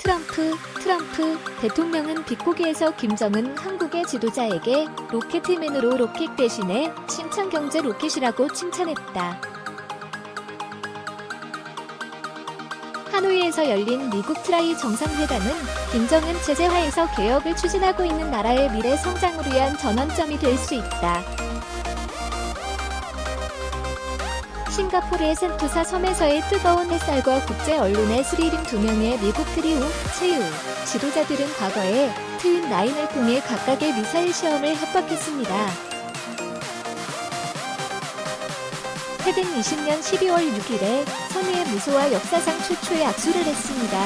트럼프 대통령은 빅고기에서 김정은 한국의 지도자에게 로켓맨으로 로켓 대신에 신창경제 로켓이라고 칭찬했다. 하노이에서 열린 미국 트라이 정상회담은 김정은 체제하에서 개혁을 추진하고 있는 나라의 미래 성장을 위한 전환점이 될 수 있다. 싱가포르의 센토사 섬에서의 뜨거운 햇살과 국제 언론의 스리링 두 명의 미국 트리오, 최유 지도자들은 과거에 트윈 라인을 통해 각각의 미사일 시험을 협박했습니다. 최근 20년 12월 6일에 선의의 무소와 역사상 최초의 악수를 했습니다.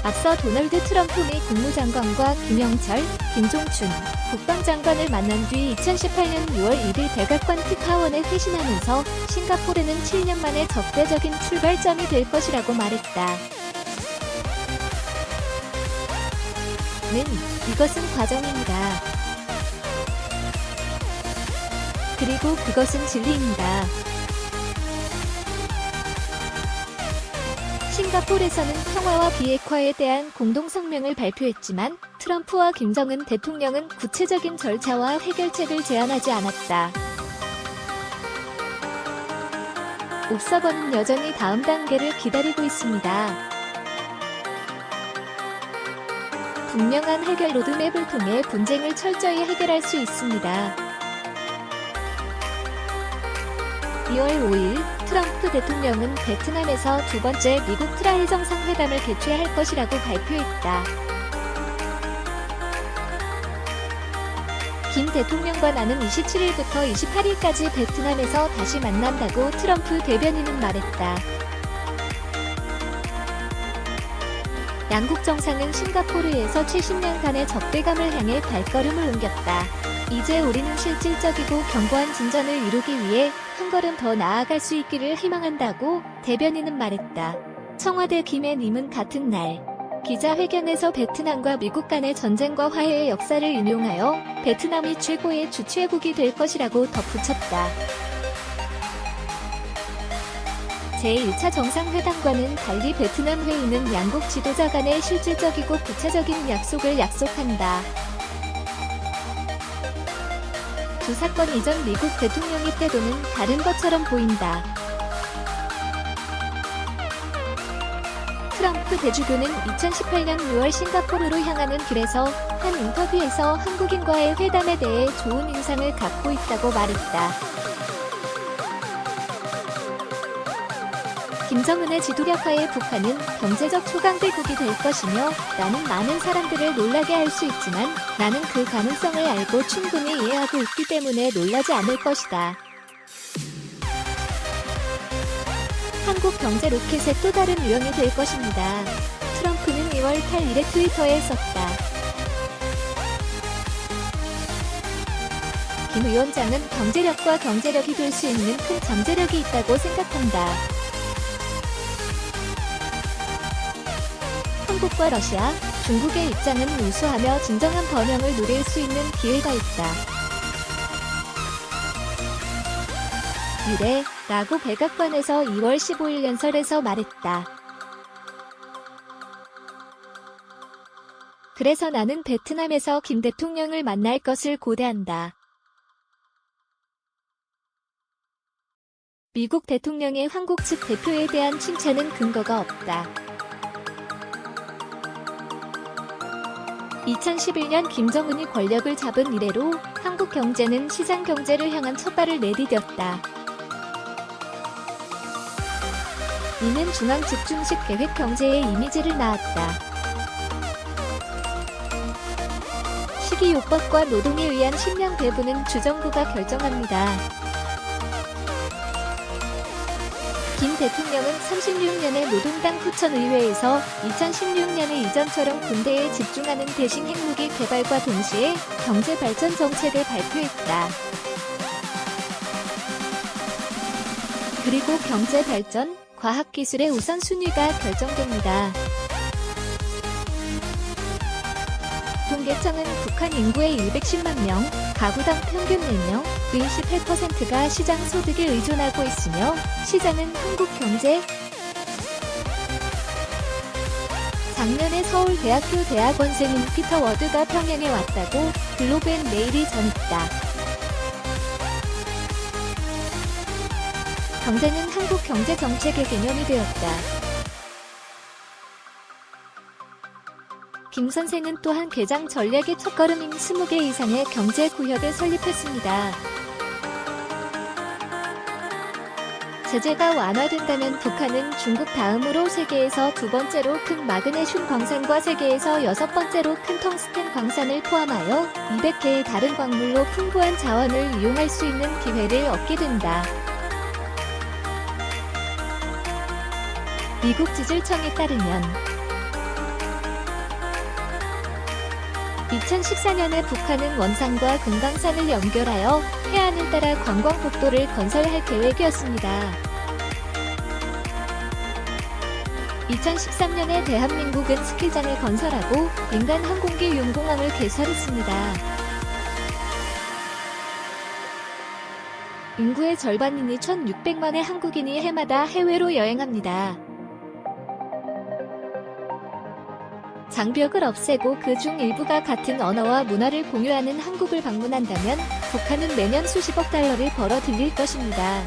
앞서 도널드 트럼프 미 국무장관과 김영철, 김종춘 국방장관을 만난 뒤 2018년 6월 1일 백악관 특파원에 회신하면서 싱가포르는 7년 만에 적대적인 출발점이 될 것이라고 말했다. 이것은 과정입니다. 그리고 그것은 진리입니다. 싱가포르에서는 평화와 비핵화에 대한 공동성명을 발표했지만 트럼프와 김정은 대통령은 구체적인 절차와 해결책을 제안하지 않았다. 옵서버는 여전히 다음 단계를 기다리고 있습니다. 분명한 해결 로드맵을 통해 분쟁을 철저히 해결할 수 있습니다. 2월 5일 트럼프 대통령은 베트남에서 두 번째 미국 트라이 정상회담을 개최할 것이라고 발표했다. 김 대통령과 나는 27일부터 28일까지 베트남에서 다시 만난다고 트럼프 대변인은 말했다. 양국 정상은 싱가포르에서 70년간의 적대감을 향해 발걸음을 옮겼다. 이제 우리는 실질적이고 견고한 진전을 이루기 위해 한 걸음 더 나아갈 수 있기를 희망한다고 대변인은 말했다. 청와대 김해님은 같은 날 기자회견에서 베트남과 미국 간의 전쟁과 화해의 역사를 인용하여 베트남이 최고의 주최국이 될 것이라고 덧붙였다. 제1차 정상회담과는 달리 베트남 회의는 양국 지도자 간의 실질적이고 구체적인 약속을 약속한다. 두 사건 이전 미국 대통령의 태도는 다른 것처럼 보인다. 트럼프 대주교는 2018년 6월 싱가포르로 향하는 길에서 한 인터뷰에서 한국인과의 회담에 대해 좋은 인상을 갖고 있다고 말했다. 김정은의 지도력하에 북한은 경제적 초강대국이 될 것이며 나는 많은 사람들을 놀라게 할 수 있지만 나는 그 가능성을 알고 충분히 이해하고 있기 때문에 놀라지 않을 것이다. 한국 경제 로켓의 또 다른 유형이 될 것입니다. 트럼프는 2월 8일에 트위터에 썼다. 김 위원장은 경제력과 경제력이 될 수 있는 큰 잠재력이 있다고 생각한다. 한국과 러시아, 중국의 입장은 우수하며 진정한 번영을 누릴 수 있는 기회가 있다. 라고 백악관에서 2월 15일 연설에서 말했다. 그래서 나는 베트남에서 김 대통령을 만날 것을 고대한다. 미국 대통령의 한국 측 대표에 대한 칭찬은 근거가 없다. 2011년 김정은이 권력을 잡은 이래로 한국 경제는 시장 경제를 향한 첫발을 내디뎠다. 이는 중앙 집중식 계획 경제의 이미지를 낳았다. 식이요법과 노동에 의한 식량 배분은 주정부가 결정합니다. 김 대통령은 36년의 노동당 후천의회에서 2016년의 이전처럼 군대에 집중하는 대신 핵무기 개발과 동시에 경제 발전 정책을 발표했다. 그리고 경제 발전, 과학기술의 우선순위가 결정됩니다. 통계청은 북한 인구의 210만 명, 가구당 평균年령의 18%가 시장 소득에 의존하고 있으며 시장은 한국 경제, 작년에 서울대학교 대학원생인 피터 워드가 평양에 왔다고 글로벤 메일이 전했다. 경제는 한국 경제 정책의 개념이 되었다. 김 선생은 또한 개장 전략의 첫걸음인 20개 이상의 경제 구역을 설립했습니다. 제재가 완화된다면 북한은 중국 다음으로 세계에서 두 번째로 큰 마그네슘 광산과 세계에서 여섯 번째로 큰 텅스텐 광산을 포함하여 200개의 다른 광물로 풍부한 자원을 이용할 수 있는 기회를 얻게 된다. 미국 지질청에 따르면 2014년에 북한은 원산과 금강산을 연결하여 해안을 따라 관광북도를 건설할 계획이었습니다. 2013년에 대한민국은 스키장을 건설하고 민간 항공기 윤공항을 개설했습니다. 인구의 절반이니 1,600만의 한국인이 해마다 해외로 여행합니다. 장벽을 없애고 그중 일부가 같은 언어와 문화를 공유하는 한국을 방문한다면 북한은 매년 수십억 달러를 벌어 들일 것입니다.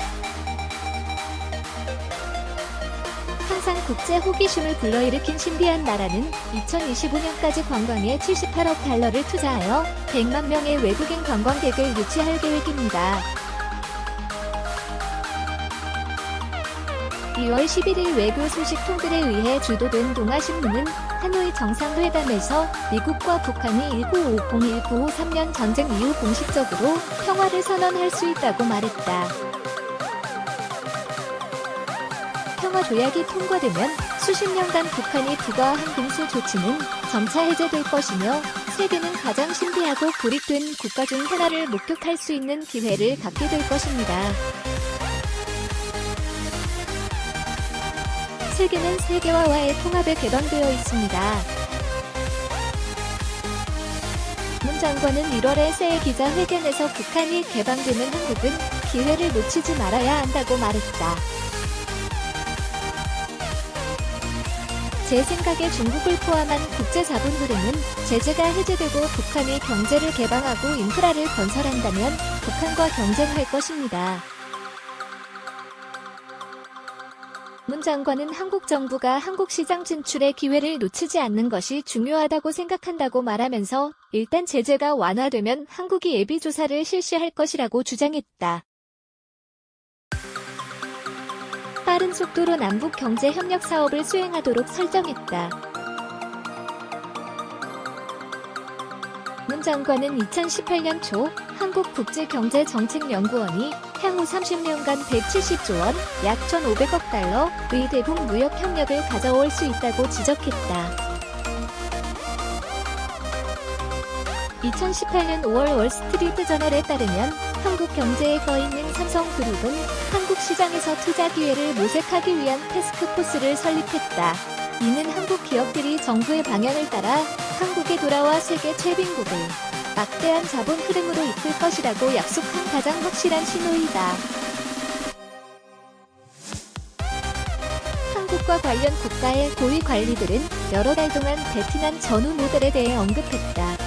항상 국제 호기심을 불러일으킨 신비한 나라는 2025년까지 관광에 78억 달러를 투자하여 100만 명의 외국인 관광객을 유치할 계획입니다. 2월 11일 외교 소식 통들에 의해 주도된 동아신문은 하노이 정상회담에서 미국과 북한이 1950-1953년 전쟁 이후 공식적으로 평화를 선언할 수 있다고 말했다. 평화조약이 통과되면 수십 년간 북한이 부과한 군수 조치는 점차 해제될 것이며 세계는 가장 신비하고 고립된 국가 중 하나를 목격할 수 있는 기회를 갖게 될 것입니다. 세계는 세계화와의 통합에 개방되어 있습니다. 문 장관은 1월에 새 기자회견에서 북한이 개방되는 한국은 기회를 놓치지 말아야 한다고 말했다. 제 생각에 중국을 포함한 국제 자본 흐름은 제재가 해제되고 북한이 경제를 개방하고 인프라를 건설한다면 북한과 경쟁할 것입니다. 문 장관은 한국 정부가 한국 시장 진출의 기회를 놓치지 않는 것이 중요하다고 생각한다고 말하면서 일단 제재가 완화되면 한국이 예비조사를 실시할 것이라고 주장했다. 빠른 속도로 남북 경제 협력 사업을 수행하도록 설정했다. 문 장관은 2018년 초 한국국제경제정책연구원이 향후 30년간 170조 원, 약 1,500억 달러의 대북 무역 협력을 가져올 수 있다고 지적했다. 2018년 5월 월스트리트저널에 따르면 한국 경제에 꺼있는 삼성그룹은 한국 시장에서 투자 기회를 모색하기 위한 태스크포스를 설립했다. 이는 한국 기업들이 정부의 방향을 따라 한국에 돌아와 세계 최빈국을 막대한 자본 흐름으로 이끌 것이라고 약속한 가장 확실한 신호이다. 한국과 관련 국가의 고위 관리들은 여러 달 동안 베트남 전후 모델에 대해 언급했다.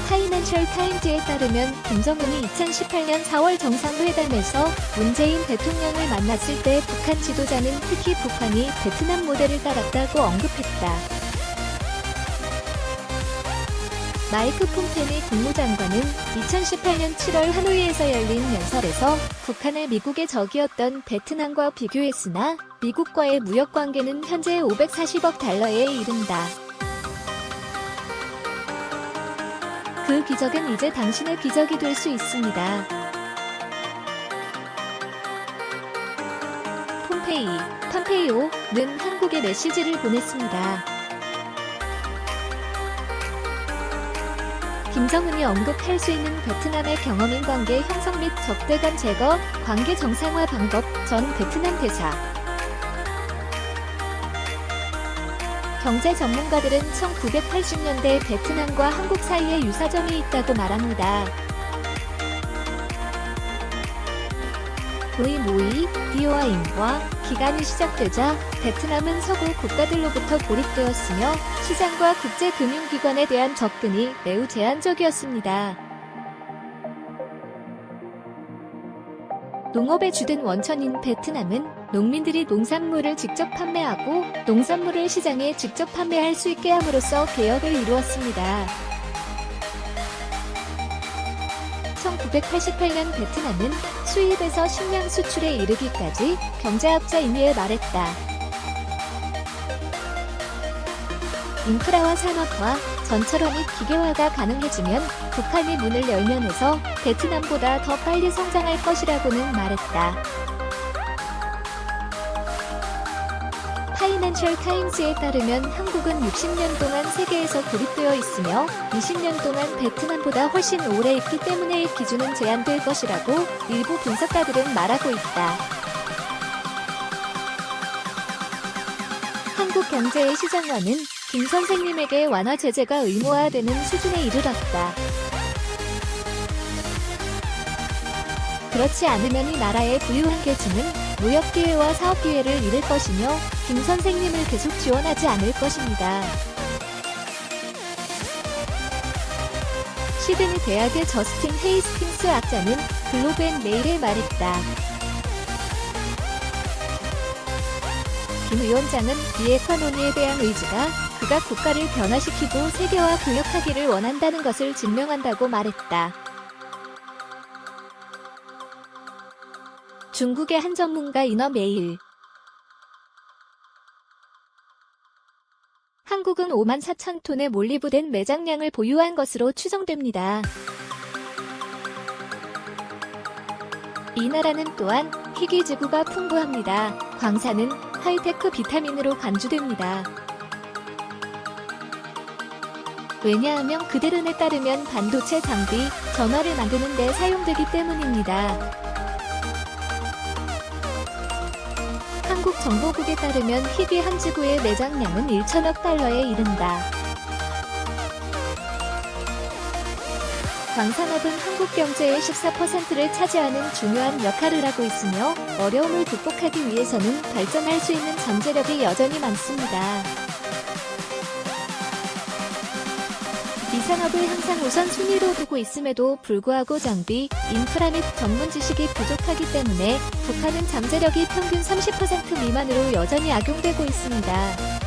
파이낸셜 타임즈에 따르면 김정은이 2018년 4월 정상회담에서 문재인 대통령을 만났을 때 북한 지도자는 특히 북한이 베트남 모델을 따랐다고 언급했다. 마이크 폼페니 국무장관은 2018년 7월 하노이에서 열린 연설에서 북한을 미국의 적이었던 베트남과 비교했으나 미국과의 무역관계는 현재 540억 달러에 이른다. 그 기적은 이제 당신의 기적이 될 수 있습니다. 폼페이오는 한국에 메시지를 보냈습니다. 김정은이 언급할 수 있는 베트남의 경험인 관계 형성 및 적대 간 제거, 관계 정상화 방법, 전 베트남 대사. 경제 전문가들은 1980년대 베트남과 한국 사이에 유사점이 있다고 말합니다. VMOE, DOI와 기간이 시작되자 베트남은 서구 국가들로부터 고립되었으며 시장과 국제금융기관에 대한 접근이 매우 제한적이었습니다. 농업의 주된 원천인 베트남은 농민들이 농산물을 직접 판매하고 농산물을 시장에 직접 판매할 수 있게 함으로써 개혁을 이루었습니다. 1988년 베트남은 수입에서 식량 수출에 이르기까지 경제학자 이미에 말했다. 인프라와 산업화, 전철화 및 기계화가 가능해지면 북한이 문을 열면에서 베트남보다 더 빨리 성장할 것이라고는 말했다. 파이낸셜 타임스에 따르면 한국은 60년 동안 세계에서 고립되어 있으며 20년 동안 베트남보다 훨씬 오래 있기 때문에 이 기준은 제한될 것이라고 일부 분석가들은 말하고 있다. 한국 경제의 시장화는 김 선생님에게 완화 제재가 의무화되는 수준에 이르렀다. 그렇지 않으면 이 나라의 부유한 계층은 무역 기회와 사업 기회를 잃을 것이며 김 선생님을 계속 지원하지 않을 것입니다. 시드니 대학의 저스틴 헤이스팅스 학자는 글로브앤메일에 말했다. 김 위원장은 비에코노미에 대한 의지가 극악 국가를 변화시키고 세계화 교역하기를 원한다는 것을 증명한다고 말했다. 중국의 한 전문가 인어메일. 한국은 5만 4천 톤의 몰리브덴 매장량을 보유한 것으로 추정됩니다. 이 나라는 또한 희귀지구가 풍부합니다. 광산은 하이테크 비타민으로 간주됩니다. 왜냐하면 그들은에 따르면 반도체 장비, 전화를 만드는 데 사용되기 때문입니다. 한국 정보국에 따르면 희귀 한 지구의 매장량은 1천억 달러에 이른다. 광산업은 한국 경제의 14%를 차지하는 중요한 역할을 하고 있으며 어려움을 극복하기 위해서는 발전할 수 있는 잠재력이 여전히 많습니다. 이 산업을 항상 우선순위로 두고 있음에도 불구하고 장비, 인프라 및 전문 지식이 부족하기 때문에 북한은 잠재력이 평균 30% 미만으로 여전히 악용되고 있습니다.